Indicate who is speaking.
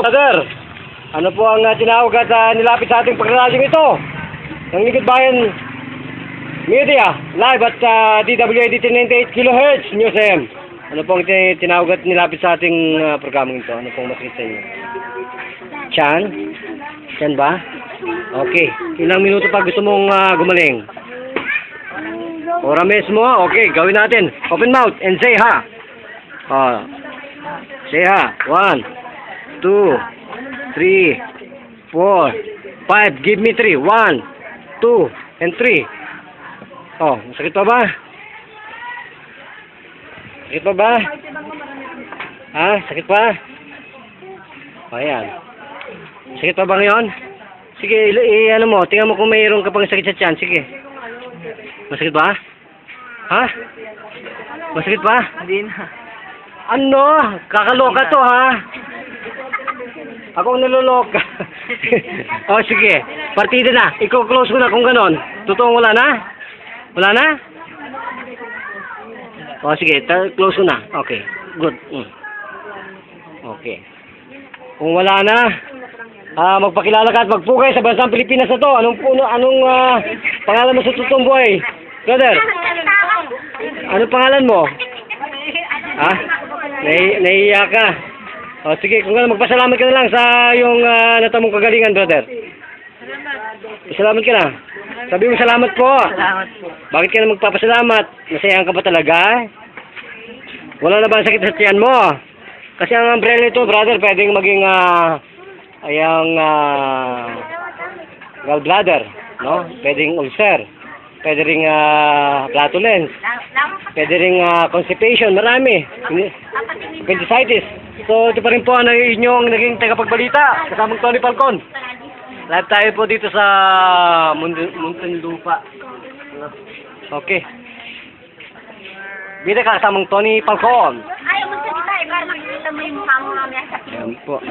Speaker 1: Brother, ano po ang tinawag at nilapit sa ating pagkakaling ito? Ng Lingkod Bayan Media, live at DWAD 98 kHz News AM. Ano pong tinawag at nilapit sa ating programang ito? Ano pong masakit sa inyo? Chan? Chan ba? Okay. Ilang minuto pa gusto mong gumaling? Ora mismo? Okay, gawin natin. Open mouth and say ha. Say ha. 1, 2, 3, 4, 5. Give me 3. 1, 2, and 3. Oh, masakit pa ba? Sakit pa ba? Ha? Sakit pa? Ayan. Sakit pa ba ngayon? Sige, ano mo, tingnan mo kung mayroon ka pang sakit sa tiyan. Sige. Masakit ba? Ha? Masakit ba?
Speaker 2: Hindi na.
Speaker 1: Ano? Kakaloka to, ha? Ako ang naloloka. Oh, sige. Partida na. Iko-close ko na kung ganon. Totoong wala na? Wala na? Oh, sige. Close ko na. Okay. Good. Okay. Kung wala na, magpakilala ka at magpugay sa bansang Pilipinas na to. Anong pangalan mo sa totoong buhay? Brother, anong pangalan mo? Ha? Nahiya ka. O sige, kung gano'n, magpasalamat ka na lang sa yung natamong kagalingan, brother. Salamat ka na. Sabi mo salamat po.
Speaker 2: Salamat po.
Speaker 1: Bakit ka na magpapasalamat? Masayahan ka ba talaga? Wala na ba ang sakit sa tiyan mo? Kasi ang umbrella nito, brother, pwedeng maging gallbladder, no? Pwedeng ulcer, pwede ring flatulence, pwede ring constipation, marami, appendicitis. So ito pa rin po ang inyong naging tagapagbalita kasamang Tony Falcon. Live tayo po dito sa Muntinlupa. Okay. Dito ka kasamang Tony Falcon.
Speaker 3: Ayaw mo sa kita, para makikita mo yung mukha mo mamaya sa
Speaker 1: Ayan po.